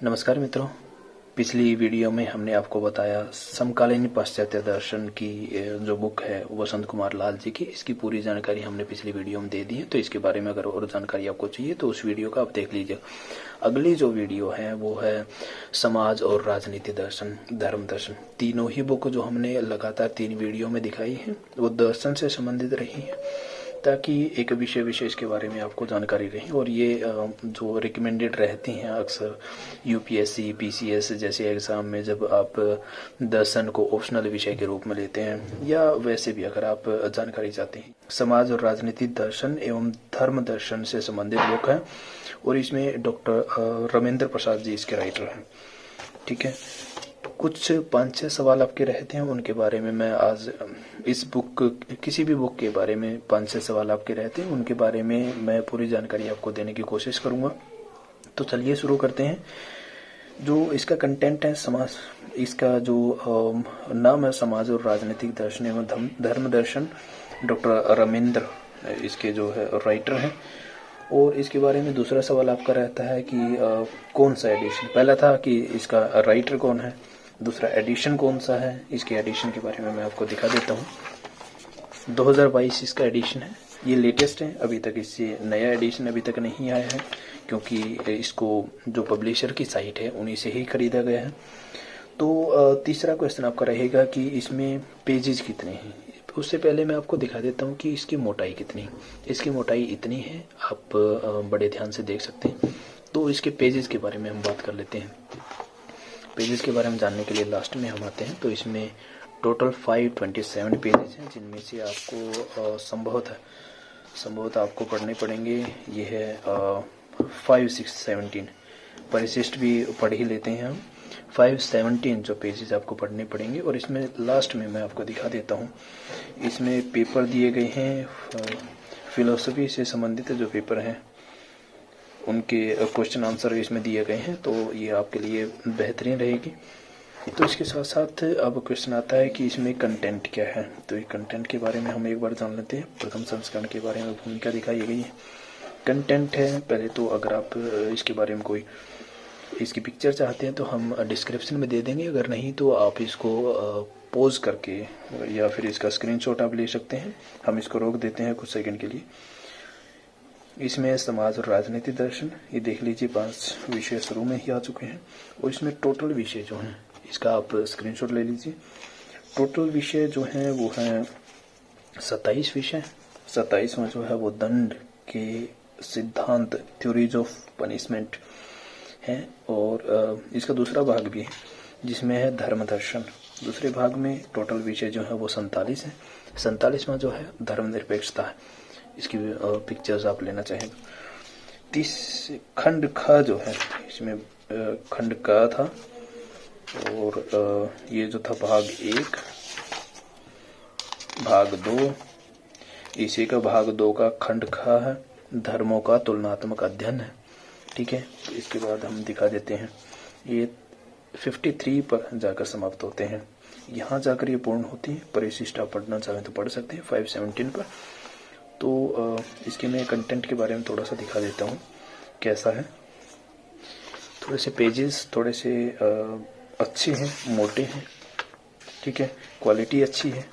नमस्कार मित्रों। पिछली वीडियो में हमने आपको बताया समकालीन पाश्चात्य दर्शन की जो बुक है वसंत कुमार लाल जी की, इसकी पूरी जानकारी हमने पिछली वीडियो में दे दी है। तो इसके बारे में अगर और जानकारी आपको चाहिए तो उस वीडियो का आप देख लीजिए। अगली जो वीडियो है वो है समाज और राजनीति दर्शन, धर्म दर्शन। तीनों ही बुक जो हमने लगातार 3 वीडियो में दिखाई है वो दर्शन से संबंधित रही है, ताकि एक विषय विशेष के बारे में आपको जानकारी रहे। और ये जो रिकमेंडेड रहती हैं अक्सर यूपीएससी पीसीएस जैसे एग्जाम में, जब आप दर्शन को ऑप्शनल विषय के रूप में लेते हैं या वैसे भी अगर आप जानकारी चाहते हैं। समाज और राजनीति दर्शन एवं धर्म दर्शन से संबंधित बुक है और इसमें डॉक्टर रमेंद्र प्रसाद जी इसके राइटर हैं। ठीक है, कुछ 5-6 सवाल आपके रहते हैं, उनके बारे में मैं आज इस बुक, किसी भी बुक के बारे में 5-6 सवाल आपके रहते हैं, उनके बारे में मैं पूरी जानकारी आपको देने की कोशिश करूंगा। तो चलिए शुरू करते हैं। जो इसका कंटेंट है समाज, इसका जो नाम है समाज और राजनीतिक दर्शन एवं धर्म दर्शन, डॉक्टर रमेंद्र इसके जो है राइटर हैं। और इसके बारे में दूसरा सवाल आपका रहता है कि कौन सा एडिशन, पहला था कि इसका राइटर कौन है, दूसरा एडिशन कौन सा है। इसके एडिशन के बारे में मैं आपको दिखा देता हूँ। 2022 इसका एडिशन है, ये लेटेस्ट है, अभी तक इससे नया एडिशन अभी तक नहीं आया है, क्योंकि इसको जो पब्लिशर की साइट है उन्हीं से ही खरीदा गया है। तो तीसरा क्वेश्चन आपका रहेगा कि इसमें पेजेस कितने हैं। उससे पहले मैं आपको दिखा देता हूँ कि इसकी मोटाई कितनी है। इसकी मोटाई इतनी है, आप बड़े ध्यान से देख सकते हैं। तो इसके पेजेस के बारे में हम बात कर लेते हैं। पेजेस के बारे में जानने के लिए लास्ट में हम आते हैं। तो इसमें टोटल 527 पेजेस हैं, जिनमें से आपको संभवतः आपको पढ़ने पड़ेंगे। ये है 5-6-17, परिशिष्ट भी पढ़ ही लेते हैं हम। 517 जो पेजेस आपको पढ़ने पड़ेंगे। और इसमें लास्ट में मैं आपको दिखा देता हूँ, इसमें पेपर दिए गए हैं, फिलोसफी से संबंधित जो पेपर हैं उनके क्वेश्चन आंसर इसमें दिए गए हैं, तो ये आपके लिए बेहतरीन रहेगी। तो इसके साथ साथ अब क्वेश्चन आता है कि इसमें कंटेंट क्या है। तो ये कंटेंट के बारे में हम एक बार जान लेते हैं। प्रथम संस्करण के बारे में भूमिका दिखाई गई है। कंटेंट है, पहले तो अगर आप इसके बारे में कोई इसकी पिक्चर चाहते हैं तो हम डिस्क्रिप्शन में दे देंगे, अगर नहीं तो आप इसको पॉज करके या फिर इसका स्क्रीनशॉट आप ले सकते हैं। हम इसको रोक देते हैं कुछ सेकंड के लिए। इसमें समाज और राजनीति दर्शन, ये देख लीजिए 5 विषय शुरू में ही आ चुके हैं। और इसमें टोटल विषय जो हैं, इसका आप स्क्रीनशॉट ले लीजिए। टोटल विषय जो हैं वो हैं 27 विषय। 27वां जो है वो दंड के सिद्धांत, थ्योरीज ऑफ पनिशमेंट है। और इसका दूसरा भाग भी है जिसमें है धर्म दर्शन। दूसरे भाग में टोटल विषय जो है वो 47 है। 47वां जो है धर्मनिरपेक्षता है। इसकी पिक्चर्स आप लेना चाहें। खंड ख जो है, इसमें खंड क था, और ये जो था भाग 1, भाग 2, इसी का भाग 2 का खंड ख है, धर्मों का तुलनात्मक अध्ययन है। ठीक है, तो इसके बाद हम दिखा देते हैं, ये 53 पर जाकर समाप्त होते हैं। यहाँ जाकर ये पूर्ण होती है। परिशिष्ट आप पढ़ना चाहें तो पढ़ सकते हैं 517 पर। तो इसके मैं कंटेंट के बारे में थोड़ा सा दिखा देता हूँ कैसा है। थोड़े से पेजेस थोड़े से अच्छे हैं, मोटे हैं। ठीक है, क्वालिटी अच्छी है।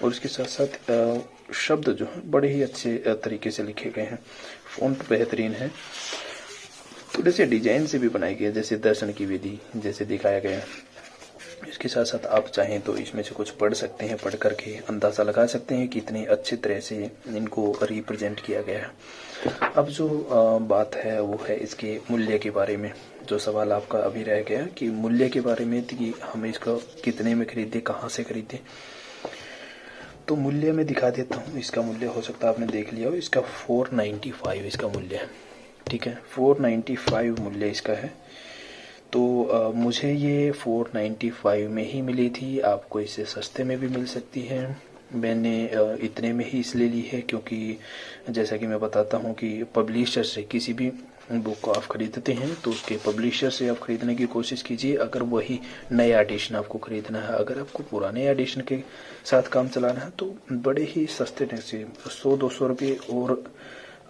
और इसके साथ साथ शब्द जो है बड़े ही अच्छे तरीके से लिखे गए हैं। फ़ॉन्ट बेहतरीन है। थोड़े से डिजाइन से भी बनाई गई है, जैसे दर्शन की विधि जैसे दिखाया गया है। इसके साथ साथ आप चाहें तो इसमें से कुछ पढ़ सकते हैं, पढ़ करके अंदाजा लगा सकते हैं कि इतनी अच्छी तरह से इनको रिप्रेजेंट किया गया है। अब जो बात है वो है इसके मूल्य के बारे में। जो सवाल आपका अभी रह गया कि मूल्य के बारे में, कि हमें इसका कितने में खरीदे, कहाँ से खरीदे। तो मूल्य में दिखा देता हूँ। इसका मूल्य हो सकता है आपने देख लिया हो, इसका 495 इसका मूल्य है। ठीक है, 495 मूल्य इसका है। तो मुझे ये 495 में ही मिली थी। आपको इससे सस्ते में भी मिल सकती है। मैंने इतने में ही इसलिए ली है क्योंकि जैसा कि मैं बताता हूँ कि पब्लिशर से किसी भी बुक को आप खरीदते हैं तो उसके पब्लिशर से आप खरीदने की कोशिश कीजिए, अगर वही नया एडिशन आपको खरीदना है। अगर आपको पुराने एडिशन के साथ काम चलाना है तो बड़े ही सस्ते से 100-200 रुपये और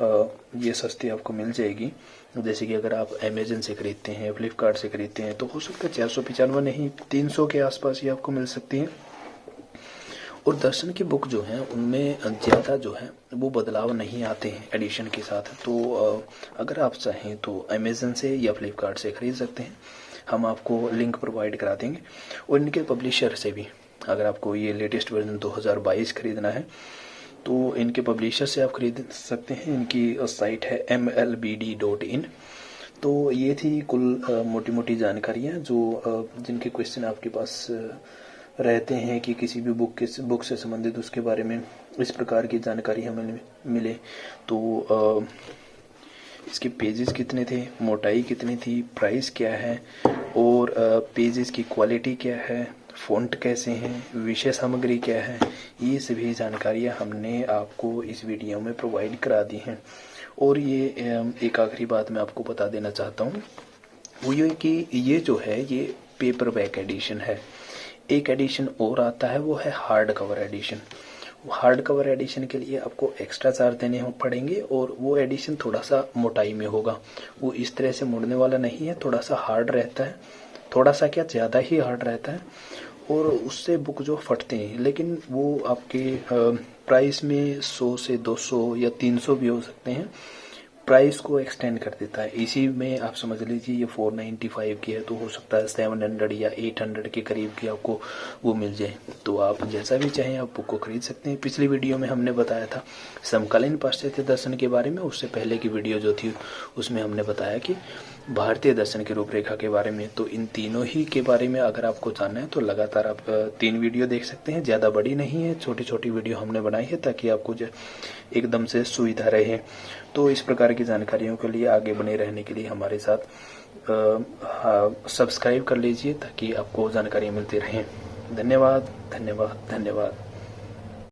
ये सस्ती आपको मिल जाएगी। जैसे कि अगर आप अमेजन से खरीदते हैं, फ्लिपकार्ट से खरीदते हैं, तो हो सकता है 495 नहीं 300 के आसपास ही आपको मिल सकती है। और दर्शन की बुक जो है उनमें ज़्यादा जो है वो बदलाव नहीं आते हैं एडिशन के साथ। तो अगर आप चाहें तो अमेजन से या फ्लिपकार्ट से खरीद सकते हैं, हम आपको लिंक प्रोवाइड करा देंगे। और इनके पब्लिशर से भी, अगर आपको ये लेटेस्ट वर्जन 2022 खरीदना है तो इनके पब्लिशर से आप खरीद सकते हैं। इनकी साइट है mlbd.in। तो ये थी कुल मोटी मोटी जानकारियाँ जो जिनके क्वेश्चन आपके पास रहते हैं कि किसी भी बुक से संबंधित उसके बारे में इस प्रकार की जानकारी हमें मिले। तो इसके पेजेस कितने थे, मोटाई कितनी थी, प्राइस क्या है, और पेजेस की क्वालिटी क्या है, फ़ॉन्ट कैसे हैं, विषय सामग्री क्या है, ये सभी जानकारियाँ हमने आपको इस वीडियो में प्रोवाइड करा दी हैं। और ये एक आखिरी बात मैं आपको बता देना चाहता हूँ, वो ये कि ये जो है ये पेपर बैक एडिशन है। एक एडिशन और आता है, वो है hard cover addition. Hard cover addition के लिए आपको एक्स्ट्रा चार्ज देने पड़ेंगे, और वो एडिशन थोड़ा सा मोटाई में होगा। वो इस तरह से मुड़ने वाला नहीं है, थोड़ा सा हार्ड रहता है, थोड़ा सा क्या ज़्यादा ही हार्ड रहता है, और उससे बुक जो फटते हैं। लेकिन वो आपके प्राइस में 100 से 200 या 300 भी हो सकते हैं, प्राइस को एक्सटेंड कर देता है। इसी में आप समझ लीजिए ये 495 की है, तो हो सकता है 700 या 800 के करीब की आपको वो मिल जाए। तो आप जैसा भी चाहें आप बुक को खरीद सकते हैं। पिछली वीडियो में हमने बताया था समकालीन पाश्चात्य दर्शन के बारे में, उससे पहले की वीडियो जो थी उसमें हमने बताया कि भारतीय दर्शन की रूपरेखा के बारे में। तो इन तीनों ही के बारे में अगर आपको जानना है तो लगातार आप 3 वीडियो देख सकते हैं। ज़्यादा बड़ी नहीं है, छोटी छोटी वीडियो हमने बनाई है ताकि आपको एकदम से सुविधा रहे। तो इस प्रकार की जानकारियों के लिए आगे बने रहने के लिए हमारे साथ सब्सक्राइब कर लीजिए ताकि आपको जानकारी मिलती रहे। धन्यवाद धन्यवाद धन्यवाद।